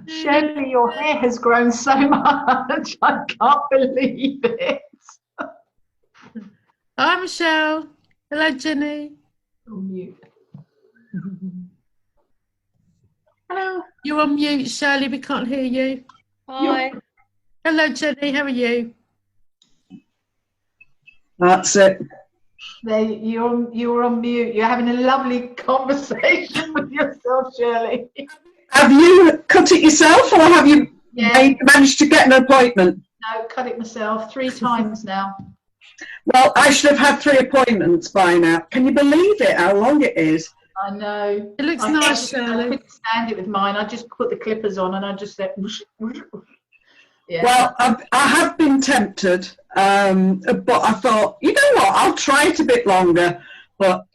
Shirley, your hair has grown so much. I can't believe it. Hi, Michelle. Hello, Jenny. Oh, mute. Hello. You're on mute, Shirley. We can't hear you. Hi. Hello, Jenny. How are you? That's it. There, you're on mute. You're having a lovely conversation with yourself, Shirley. Have you cut it yourself, or have you managed to get an appointment? No, cut it myself 3 times now. Well, I should have had 3 appointments by now. Can you believe it, how long it is? I know. It looks nice, Shirley. I couldn't stand it with mine. I just put the clippers on and I just said, yeah. Well, I have been tempted, but I thought, you know what, I'll try it a bit longer. But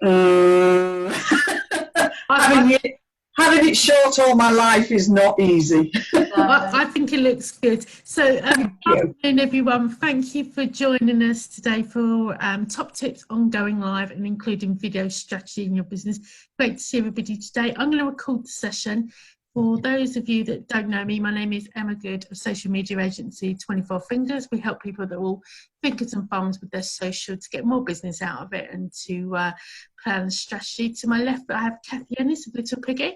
having it short all my life is not easy. I think it looks good. So, good afternoon, everyone. Thank you for joining us today for top tips on going live and including video strategy in your business. Great to see everybody today. I'm going to record the session. For those of you that don't know me, my name is Emma Good of social media agency 24 Fingers. We help people that are all fingers and thumbs with their social to get more business out of it and to plan a strategy. To my left, I have Kathy Ennis of LittlePiggy.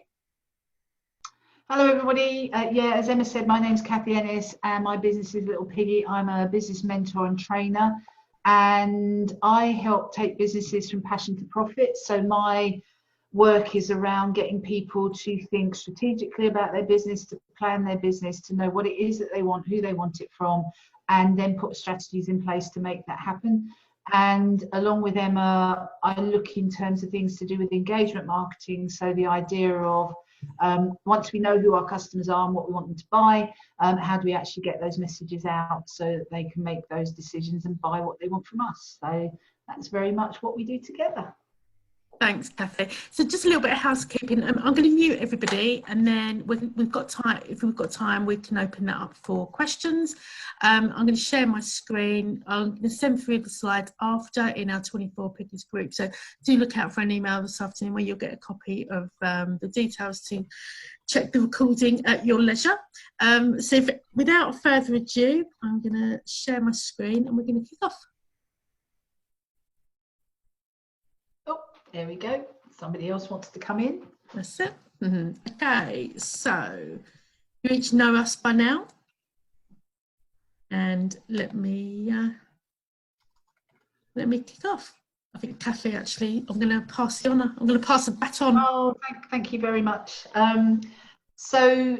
Hello, everybody. Yeah, as Emma said, my name's Kathy Ennis and my business is LittlePiggy. I'm a business mentor and trainer, and I help take businesses from passion to profit. So my work is around getting people to think strategically about their business, to plan their business, to know what it is that they want, who they want it from, and then put strategies in place to make that happen. And along with Emma, I look in terms of things to do with engagement marketing. So the idea of once we know who our customers are and what we want them to buy, how do we actually get those messages out so that they can make those decisions and buy what they want from us? So that's very much what we do together. Thanks, Kathy. So just a little bit of housekeeping. I'm going to mute everybody, and then we've got time. If we've got time, we can open that up for questions. I'm going to share my screen. I'm going to send through the slides after in our 24 Piggies group. So do look out for an email this afternoon where you'll get a copy of the details to check the recording at your leisure. So without further ado, I'm going to share my screen and we're going to kick off. There we go. Somebody else wants to come in. That's it. Okay, so you each know us by now. And let me kick off. I think Kathy, actually, I'm going to pass the honour. I'm going to pass the baton. Oh, thank you very much. So,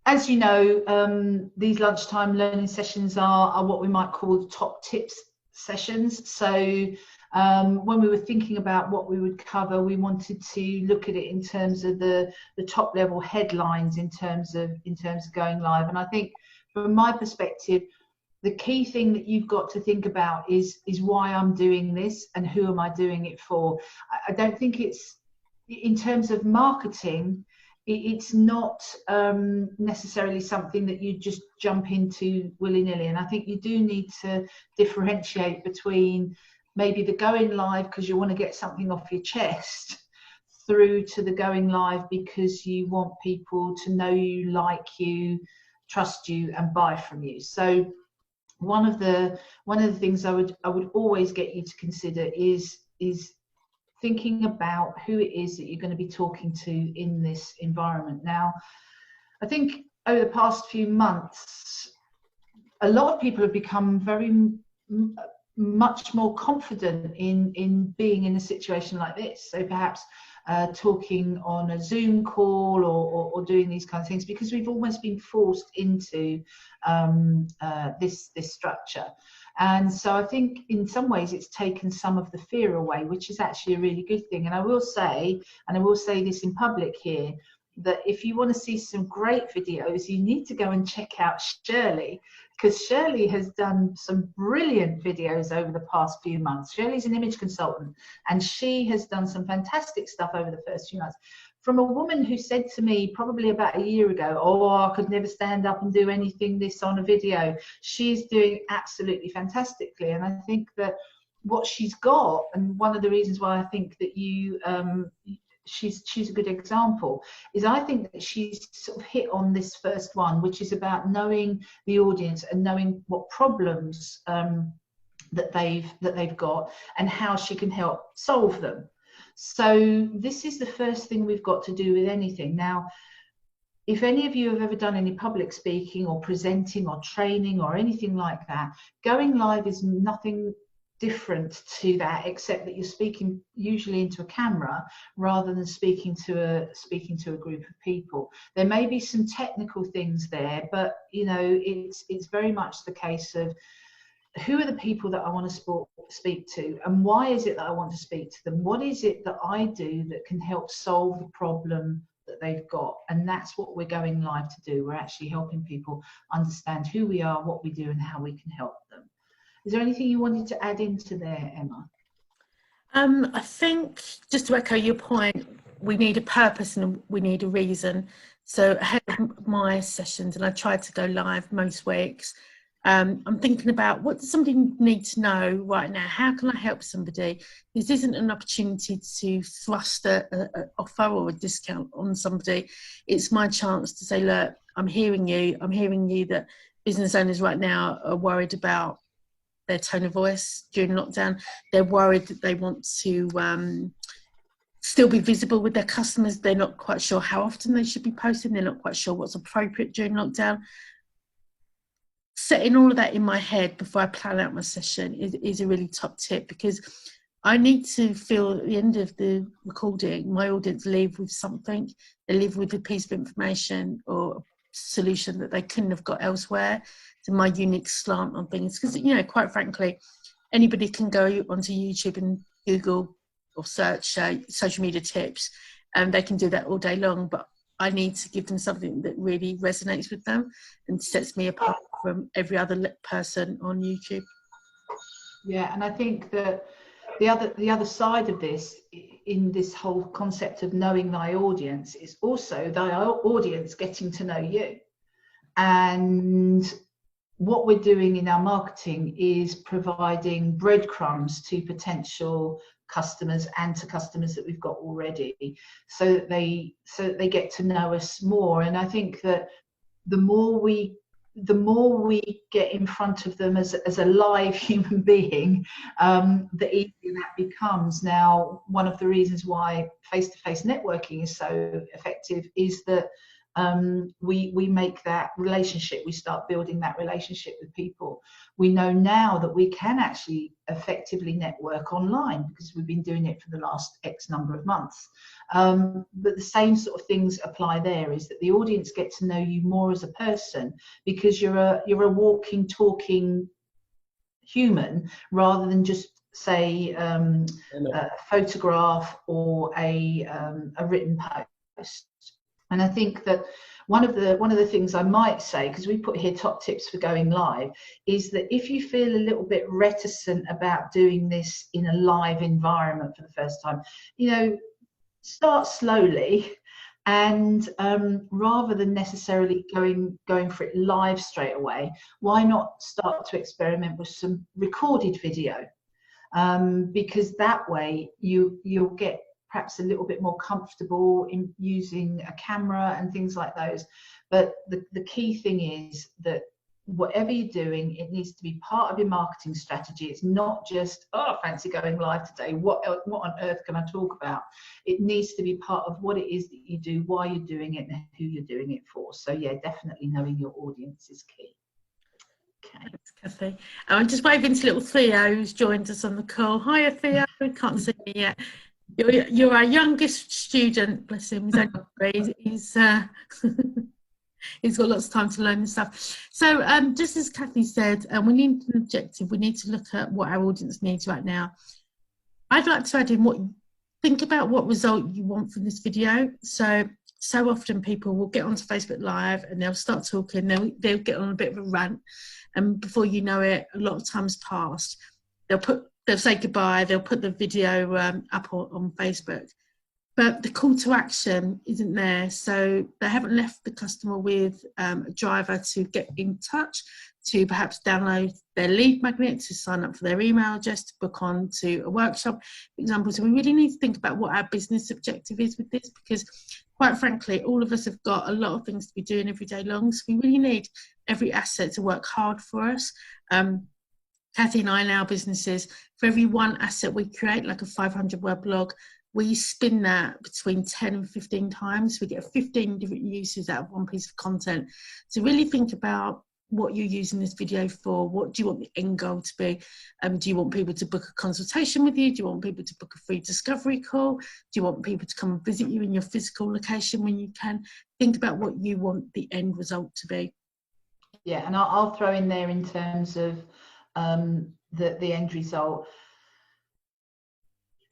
as you know, these lunchtime learning sessions are what we might call top tips sessions. So when we were thinking about what we would cover, we wanted to look at it in terms of the top level headlines in terms of going live. And I think from my perspective, the key thing that you've got to think about is why I'm doing this and who am I doing it for. I don't think it's, in terms of marketing, it's not necessarily something that you just jump into willy-nilly. And I think you do need to differentiate between maybe the going live because you want to get something off your chest, through to the going live because you want people to know you, like you, trust you, and buy from you. So one of the things I would always get you to consider is thinking about who it is that you're going to be talking to in this environment. Now, I think over the past few months, a lot of people have become very much more confident in being in a situation like this. So perhaps talking on a Zoom call or doing these kind of things, because we've almost been forced into this structure. And so I think in some ways it's taken some of the fear away, which is actually a really good thing. And I will say this in public here, that if you want to see some great videos, you need to go and check out Shirley, because Shirley has done some brilliant videos over the past few months. Shirley's an image consultant, and she has done some fantastic stuff over the first few months. from a woman who said to me probably about a year ago, oh, I could never stand up and do anything this on a video. She's doing absolutely fantastically. And I think that what she's got, and one of the reasons why I think that she's a good example, is I think that she's sort of hit on this first one, which is about knowing the audience and knowing what problems that they've got and how she can help solve them. So this is the first thing we've got to do with anything. Now, if any of you have ever done any public speaking or presenting or training or anything like that, going live is nothing different to that, except that you're speaking usually into a camera rather than speaking to a group of people. There may be some technical things there, but you know, it's very much the case of who are the people that I want to speak to, and why is it that I want to speak to them? What is it that I do that can help solve the problem that they've got? And that's what we're going live to do. We're actually helping people understand who we are, what we do, and how we can help them. Is there anything you wanted to add into there, Emma? I think, just to echo your point, we need a purpose and we need a reason. So ahead of my sessions, and I try to go live most weeks, I'm thinking about, what does somebody need to know right now? How can I help somebody? This isn't an opportunity to thrust an offer or a discount on somebody. It's my chance to say, look, I'm hearing you. I'm hearing you that business owners right now are worried about their tone of voice during lockdown. They're worried that they want to still be visible with their customers. They're not quite sure how often they should be posting. They're not quite sure what's appropriate during lockdown. Setting all of that in my head before I plan out my session is a really top tip, because I need to feel at the end of the recording, my audience leave with something. They leave with a piece of information or a solution that they couldn't have got elsewhere. To my unique slant on things, because, you know, quite frankly, anybody can go onto YouTube and Google or search social media tips, and they can do that all day long, but I need to give them something that really resonates with them and sets me apart from every other person on YouTube. Yeah, and I think that the other side of this, in this whole concept of knowing thy audience, is also thy audience getting to know you. And what we're doing in our marketing is providing breadcrumbs to potential customers and to customers that we've got already, so that they get to know us more. And I think that the more we get in front of them as a live human being, the easier that becomes. Now, one of the reasons why face-to-face networking is so effective is that we make that relationship, we start building that relationship with people. We know now that we can actually effectively network online because we've been doing it for the last X number of months. But the same sort of things apply there, is that the audience get to know you more as a person, because you're a walking, talking human, rather than just say a photograph or a written post. And I think that one of the things I might say, because we put here top tips for going live, is that if you feel a little bit reticent about doing this in a live environment for the first time, you know, start slowly, and rather than necessarily going for it live straight away, why not start to experiment with some recorded video, because that way you'll get perhaps a little bit more comfortable in using a camera and things like those. But the key thing is that whatever you're doing, it needs to be part of your marketing strategy. It's not just, oh, I fancy going live today, what on earth can I talk about? It needs to be part of what it is that you do, why you're doing it, and who you're doing it for. So yeah, definitely knowing your audience is key. Okay. Thanks, Kathy. I'm just waving to little Theo, who's joined us on the call. Hiya, Theo. We can't see you yet. You're our youngest student, bless him. He's only 3. He's got lots of time to learn this stuff. So just as Kathy said, we need an objective. We need to look at what our audience needs right now. I'd like to add in think about what result you want from this video. So often people will get onto Facebook Live and they'll start talking, they'll get on a bit of a rant, and before you know it, a lot of time's passed. They'll say goodbye, they'll put the video up on Facebook. but the call to action isn't there. So they haven't left the customer with a driver to get in touch, to perhaps download their lead magnet, to sign up for their email address, to book on to a workshop, for example. So we really need to think about what our business objective is with this, because quite frankly, all of us have got a lot of things to be doing every day long. So we really need every asset to work hard for us. Kathy and I in our businesses, for every one asset we create, like a 500-word blog, we spin that between 10 and 15 times. We get 15 different uses out of one piece of content. So really think about what you're using this video for. What do you want the end goal to be? Do you want people to book a consultation with you? Do you want people to book a free discovery call? Do you want people to come and visit you in your physical location when you can? Think about what you want the end result to be. Yeah, and I'll throw in there in terms of the end result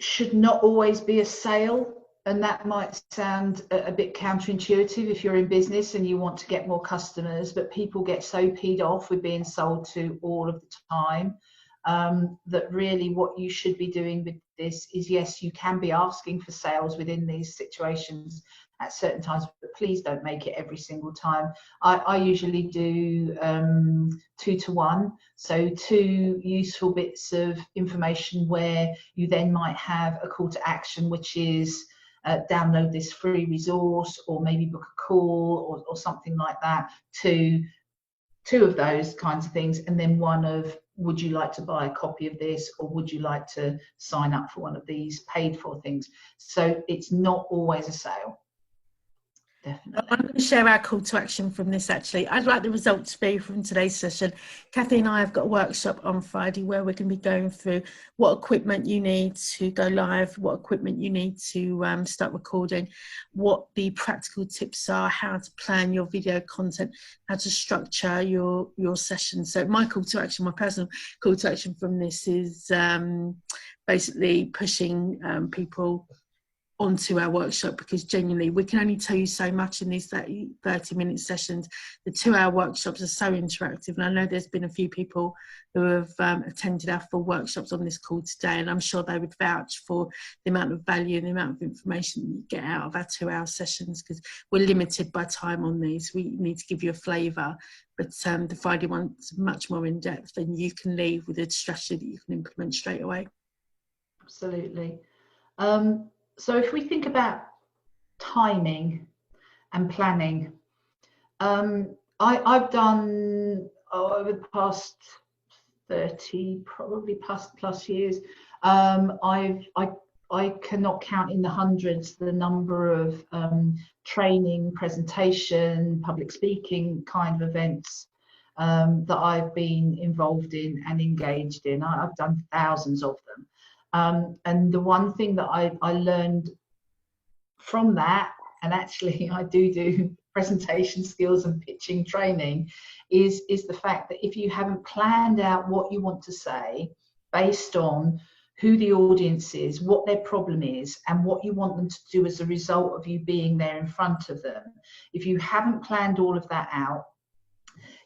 should not always be a sale. And that might sound a bit counterintuitive if you're in business and you want to get more customers, but people get so peed off with being sold to all of the time that really what you should be doing with this is, yes, you can be asking for sales within these situations at certain times, but please don't make it every single time. I usually do 2 to 1, so 2 useful bits of information where you then might have a call to action, which is download this free resource, or maybe book a call, or something like that. Two of those kinds of things, and then one of, would you like to buy a copy of this, or would you like to sign up for one of these paid for things? So it's not always a sale. Definitely. I'm going to share our call to action from this actually. I'd like the result to be from today's session. Kathy and I have got a workshop on Friday where we're going to be going through what equipment you need to go live, what equipment you need to start recording, what the practical tips are, how to plan your video content, how to structure your session. So my call to action, my personal call to action from this is basically pushing people onto our workshop, because genuinely we can only tell you so much in these 30-minute sessions. The 2-hour workshops are so interactive, and I know there's been a few people who have attended our full workshops on this call today, and I'm sure they would vouch for the amount of value and the amount of information you get out of our 2-hour sessions, because we're limited by time on these. We need to give you a flavour, but the Friday one's much more in depth, and you can leave with a strategy that you can implement straight away. Absolutely. So if we think about timing and planning, I've done over the past 30, probably plus years, I cannot count in the hundreds the number of training, presentation, public speaking kind of events that I've been involved in and engaged in. I've done thousands of them. And the one thing that I learned from that, and actually I do presentation skills and pitching training, is the fact that if you haven't planned out what you want to say based on who the audience is, what their problem is, and what you want them to do as a result of you being there in front of them, if you haven't planned all of that out,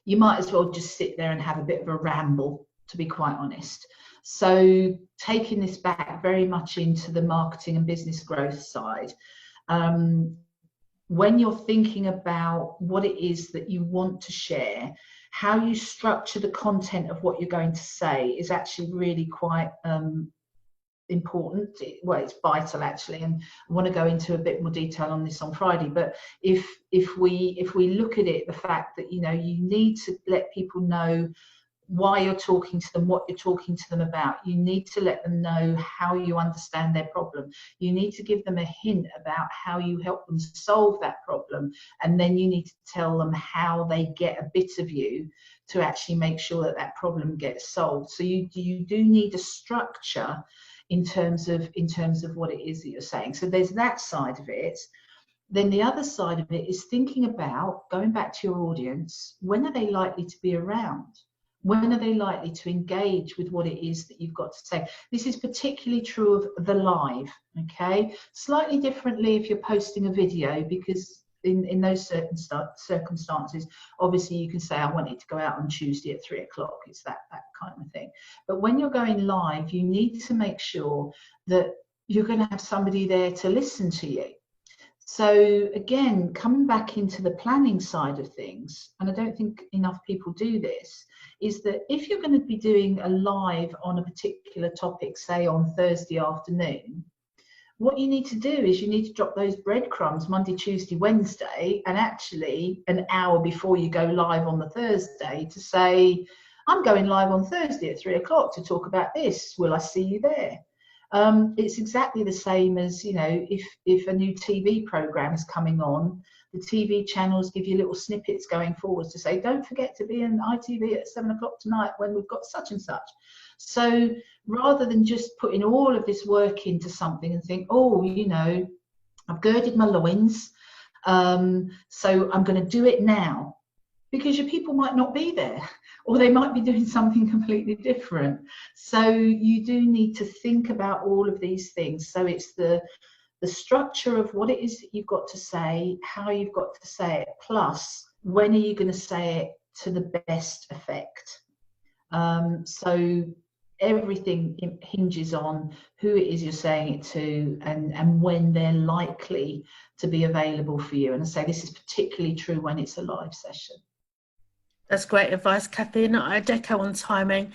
you might as well just sit there and have a bit of a ramble, to be quite honest. So taking this back very much into the marketing and business growth side, when you're thinking about what it is that you want to share, how you structure the content of what you're going to say is actually really quite important. Well, it's vital actually, and I want to go into a bit more detail on this on Friday. But if we look at it, the fact that you need to let people know why you're talking to them, what you're talking to them about. You need to let them know how you understand their problem. You need to give them a hint about how you help them solve that problem. And then you need to tell them how they get a bit of you to actually make sure that that problem gets solved. So you do need a structure in terms of what it is that you're saying. So there's that side of it. Then the other side of it is thinking about, going back to your audience, when are they likely to be around? When are they likely to engage with what it is that you've got to say? This is particularly true of the live, okay? Slightly differently if you're posting a video, because in those certain circumstances, obviously you can say, I want it to go out on Tuesday at 3 o'clock. It's that kind of thing. But when you're going live, you need to make sure that you're going to have somebody there to listen to you. So again, coming back into the planning side of things, and I don't think enough people do this, is that if you're going to be doing a live on a particular topic, say on Thursday afternoon, what you need to do is you need to drop those breadcrumbs Monday, Tuesday, Wednesday, and actually an hour before you go live on the Thursday to say, I'm going live on Thursday at 3 o'clock to talk about this. Will I see you there? It's exactly the same as, you know, if a new TV program is coming on, the TV channels give you little snippets going forwards to say, don't forget to be in ITV at 7 o'clock tonight when we've got such and such. So rather than just putting all of this work into something and think, oh, you know, I've girded my loins, so I'm going to do it now, because your people might not be there, or they might be doing something completely different. So you do need to think about all of these things. So it's the structure of what it is that you've got to say, how you've got to say it, plus when are you going to say it to the best effect. So everything hinges on who it is you're saying it to and when they're likely to be available for you. And I say this is particularly true when it's a live session. That's great advice, Kathy. And I'd echo on timing.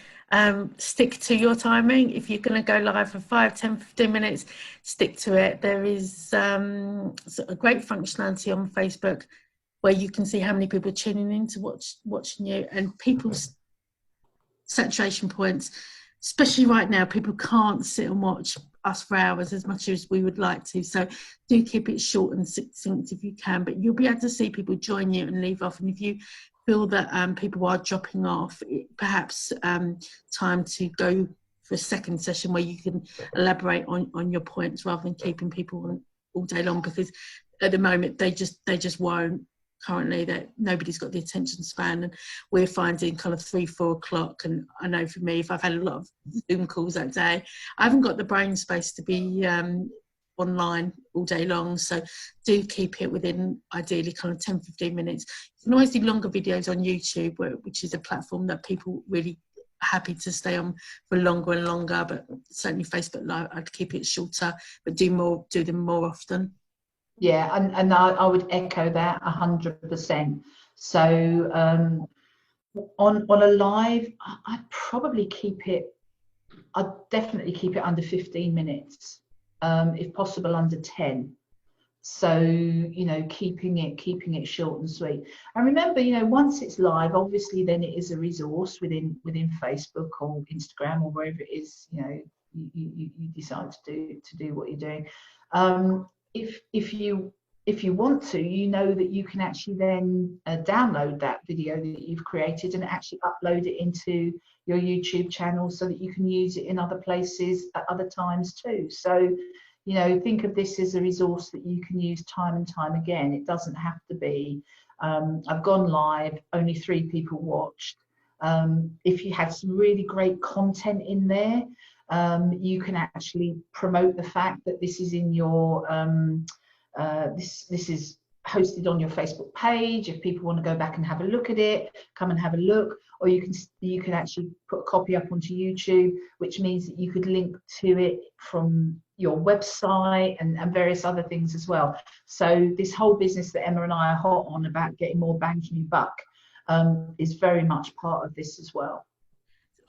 Stick to your timing. If you're going to go live for 5, 10, 15 minutes, stick to it. There is a great functionality on Facebook where you can see how many people are tuning in to watching you, and people's saturation points, especially right now, people can't sit and watch us for hours as much as we would like to. So do keep it short and succinct if you can, but you'll be able to see people join you and leave off. And if you feel that people are dropping off, perhaps time to go for a second session where you can elaborate on your points rather than keeping people on all day long, because at the moment they just won't. Currently that nobody's got the attention span, and we're finding kind of 3-4 o'clock, and I know for me, if I've had a lot of Zoom calls that day, I haven't got the brain space to be online all day long. So do keep it within ideally kind of 10-15 minutes. You can always do longer videos on YouTube, which is a platform that people really happy to stay on for longer and longer, but certainly Facebook Live I'd keep it shorter, but do them more often. Yeah, and I would echo that 100%. So on a live, I'd probably I'd definitely keep it under 15 minutes, if possible under 10. So, you know, keeping it short and sweet. And remember, you know, once it's live, obviously then it is a resource within Facebook or Instagram or wherever it is, you know, you decide to do what you're doing. If you want to, you know that you can actually then download that video that you've created and actually upload it into your YouTube channel so that you can use it in other places at other times too. So, you know, think of this as a resource that you can use time and time again. It doesn't have to be, I've gone live, only 3 people watched. If you have some really great content in there, you can actually promote the fact that this is in your this is hosted on your Facebook page. If people want to go back and have a look at it, come and have a look. Or you can actually put a copy up onto YouTube, which means that you could link to it from your website and various other things as well. So this whole business that Emma and I are hot on about getting more bang for your buck is very much part of this as well.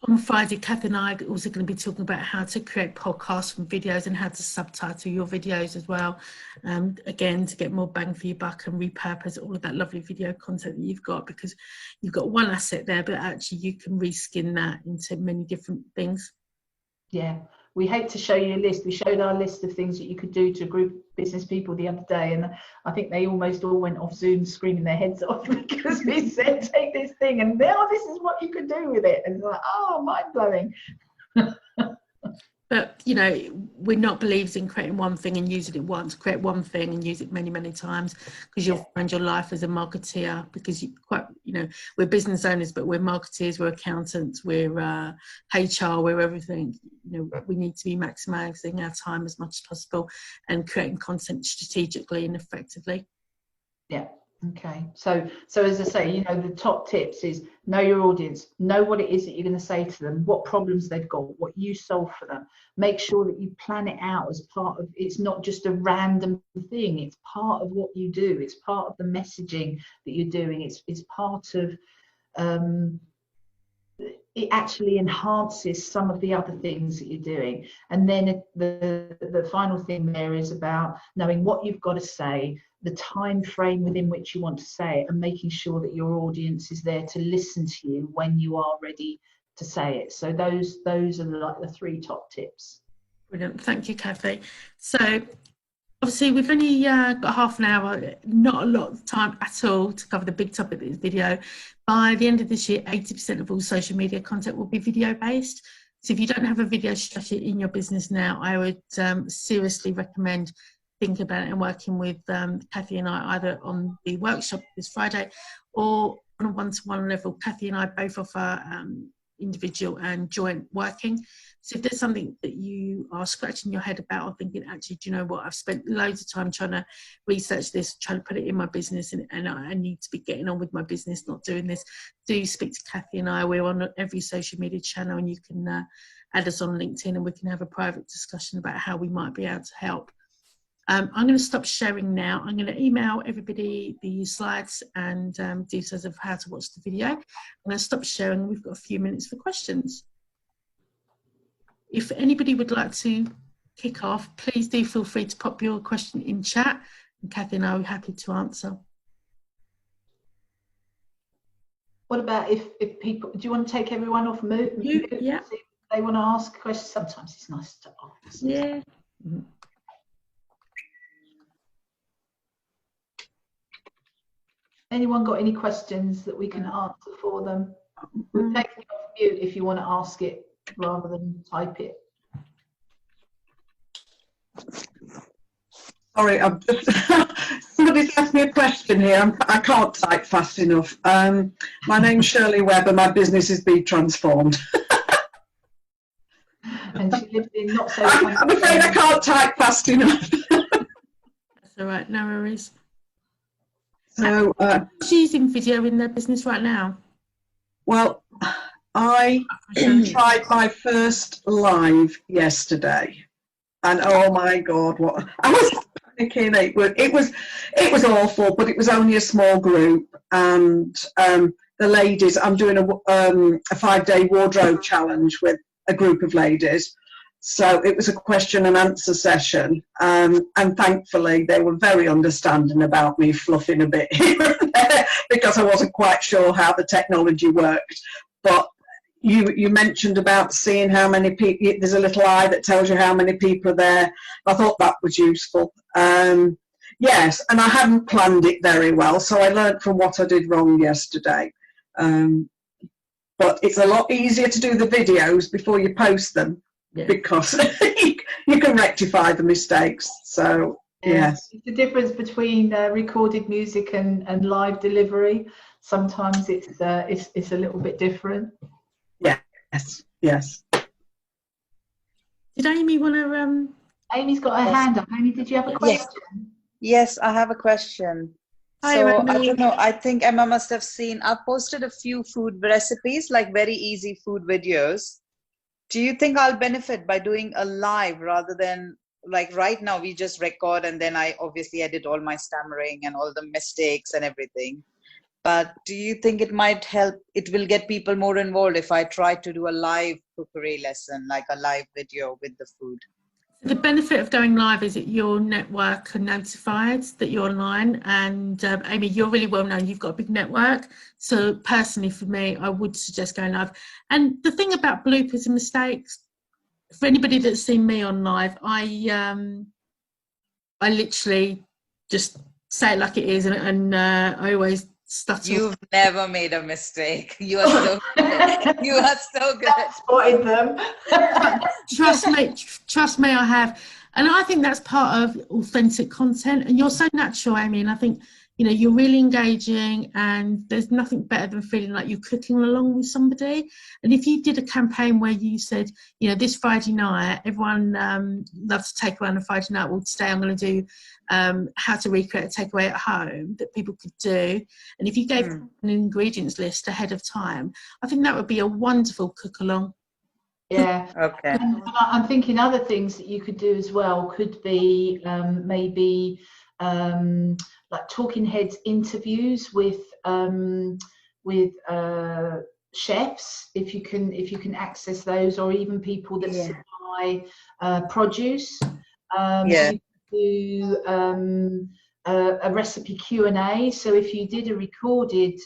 On Friday, Kathy and I are also going to be talking about how to create podcasts from videos and how to subtitle your videos as well. Again, to get more bang for your buck and repurpose all of that lovely video content that you've got, because you've got one asset there, but actually you can reskin that into many different things. Yeah, we hate to show you a list. We showed our list of things that you could do to a group of business people the other day, and I think they almost all went off Zoom screaming their heads off because we said, take this thing and now this is what you could do with it. And it's like, oh, mind blowing. But, you know, we're not believers in creating one thing and using it once. Create one thing and use it many, many times, because you'll find your life as a marketeer, because we're business owners, but we're marketeers, we're accountants, we're HR, we're everything. You know, we need to be maximising our time as much as possible and creating content strategically and effectively. Yeah, Okay, so as I say, you know, the top tips is know your audience, know what it is that you're going to say to them, what problems they've got, what you solve for them. Make sure that you plan it out as part of, it's not just a random thing, it's part of what you do, it's part of the messaging that you're doing, it's part of, it actually enhances some of the other things that you're doing. And then the final thing there is about knowing what you've got to say, the time frame within which you want to say it, and making sure that your audience is there to listen to you when you are ready to say it. So those are like the 3 top tips. Brilliant. Thank you, Kathy. So obviously we've only got half an hour, not a lot of time at all to cover the big topic of this video. By the end of this year, 80% of all social media content will be video based. So if you don't have a video strategy in your business now, I would seriously recommend thinking about it and working with Kathy and I, either on the workshop this Friday or on a one-to-one level. Kathy and I both offer individual and joint working. So if there's something that you are scratching your head about or thinking, actually, do you know what, I've spent loads of time trying to research this, trying to put it in my business, and I need to be getting on with my business, not doing this, do speak to Kathy and I. We're on every social media channel, and you can add us on LinkedIn, and we can have a private discussion about how we might be able to help. I'm going to stop sharing now. I'm going to email everybody the slides and details of how to watch the video. I'm going to stop sharing. We've got a few minutes for questions. If anybody would like to kick off, please do feel free to pop your question in chat, and Kathy and I are happy to answer. What about if people, do you want to take everyone off mute? Yeah. If they want to ask questions, sometimes it's nice to ask. Yeah. Anyone got any questions that we can answer for them? We'll take it off mute if you want to ask it rather than type it. Sorry, I'm just somebody's asked me a question here. I can't type fast enough. My name's Shirley Webber. My business is Be Transformed. And she lives in not so. I'm afraid I can't type fast enough. That's all right. No worries. So, who's using video in their business right now? Well, I tried my first live yesterday, and oh my God, what I was panicking! It was awful, but it was only a small group, and the ladies. I'm doing a 5-day wardrobe challenge with a group of ladies. So it was a question and answer session, and thankfully they were very understanding about me fluffing a bit here and there because I wasn't quite sure how the technology worked. But you mentioned about seeing how many people, there's a little eye that tells you how many people are there. I thought that was useful. Yes, and I hadn't planned it very well, so I learned from what I did wrong yesterday. But it's a lot easier to do the videos before you post them. Yeah. Because you can rectify the mistakes. So yes, the difference between recorded music and live delivery. Sometimes it's a little bit different. Yes. Did Amy want to? Amy's got her hand up. Amy, did you have a question? Yes, I have a question. Hi, so Amy. I don't know. I think Emma must have seen. I've posted a few food recipes, like very easy food videos. Do you think I'll benefit by doing a live rather than, like, right now we just record and then I obviously edit all my stammering and all the mistakes and everything. But do you think it might help, it will get people more involved if I try to do a live cookery lesson, like a live video with the food? The benefit of going live is that your network are notified that you're online, and Amy, you're really well known, you've got a big network. So personally for me, I would suggest going live. And the thing about bloopers and mistakes, for anybody that's seen me on live, I literally just say it like it is, and I always stutter. You've never made a mistake. You are so good. You are so good. Spotted them. Trust me, I have. And I think that's part of authentic content. And you're so natural, Amy. And I think you know, you're really engaging, and there's nothing better than feeling like you're cooking along with somebody. And if you did a campaign where you said, you know, this Friday night, everyone loves to take away on a Friday night, well, today I'm going to do how to recreate a takeaway at home that people could do. And if you gave an ingredients list ahead of time, I think that would be a wonderful cook along. Yeah. Okay. I'm thinking other things that you could do as well could be maybe like talking heads interviews with chefs, if you can access those, or even people that supply produce. Yeah. You could do a recipe Q&A. So if you did a recorded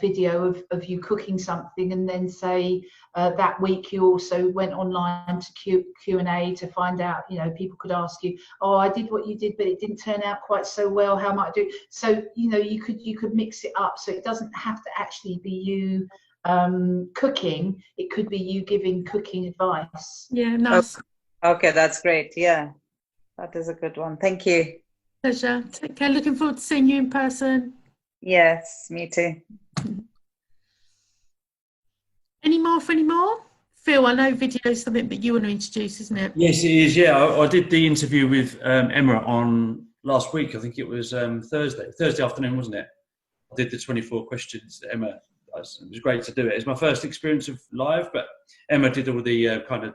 video of you cooking something, and then say that week you also went online to Q&A to find out, you know, people could ask you, oh, I did what you did, but it didn't turn out quite so well, how might I do? So, you know, you could mix it up, so it doesn't have to actually be you cooking, it could be you giving cooking advice. Yeah, nice. Okay, that's great. Yeah, that is a good one. Thank you. Pleasure. Take care. Looking forward to seeing you in person. Yes, me too. Any more for any more? Phil, I know video is something that you want to introduce, isn't it? Yes, it is. Yeah, I did the interview with Emma on last week. I think it was Thursday afternoon, wasn't it? I did the 24 questions that Emma does. It was great to do it. It's my first experience of live, but Emma did all the kind of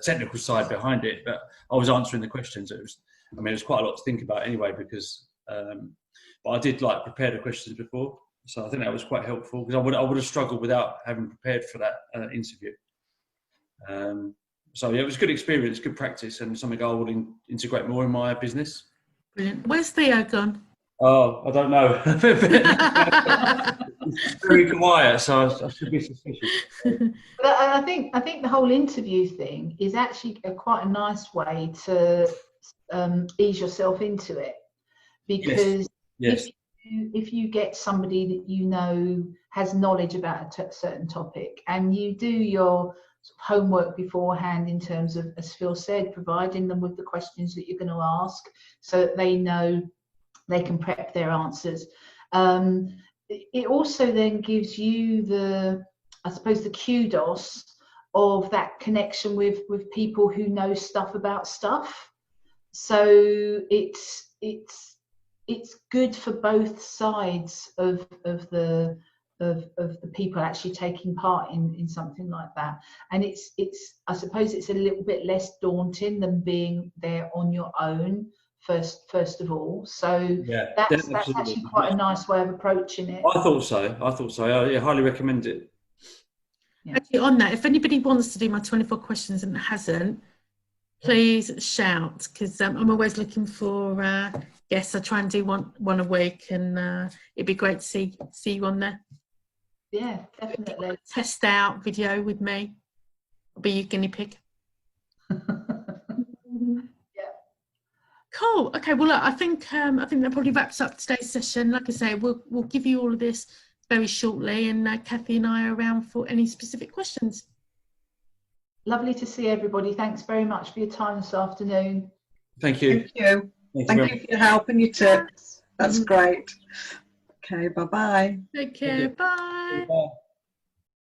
technical side behind it. But I was answering the questions. It was quite a lot to think about anyway, because but I did prepare the questions before. So I think that was quite helpful, because I would have struggled without having prepared for that interview. So yeah, it was a good experience, good practice, and something I would integrate more in my business. Brilliant. Where's Theo gone? Oh, I don't know. It's very quiet, so I should be suspicious. But I think the whole interview thing is actually quite a nice way to ease yourself into it, because Yes. if you get somebody that you know has knowledge about a certain topic, and you do your sort of homework beforehand in terms of, as Phil said, providing them with the questions that you're going to ask so that they know they can prep their answers. It also then gives you the kudos of that connection with people who know stuff about stuff. So it's good for both sides of the people actually taking part in something like that. And I suppose it's a little bit less daunting than being there on your own first of all. So that's actually quite a nice way of approaching it. I thought so. I highly recommend it. Yeah. Actually, on that, if anybody wants to do my 24 questions and hasn't, please shout, because I'm always looking for guests. I try and do one a week, and it'd be great to see you on there. Yeah, definitely. Test out video with me. I'll be your guinea pig. Cool. Okay. Well, look, I think that probably wraps up today's session. Like I say, we'll give you all of this very shortly, and Kathy and I are around for any specific questions. Lovely to see everybody. Thanks very much for your time this afternoon. Thank you. Thank you. Thank you for your help and your tips. That's great. Okay. Bye-bye. Take care. Bye. Bye.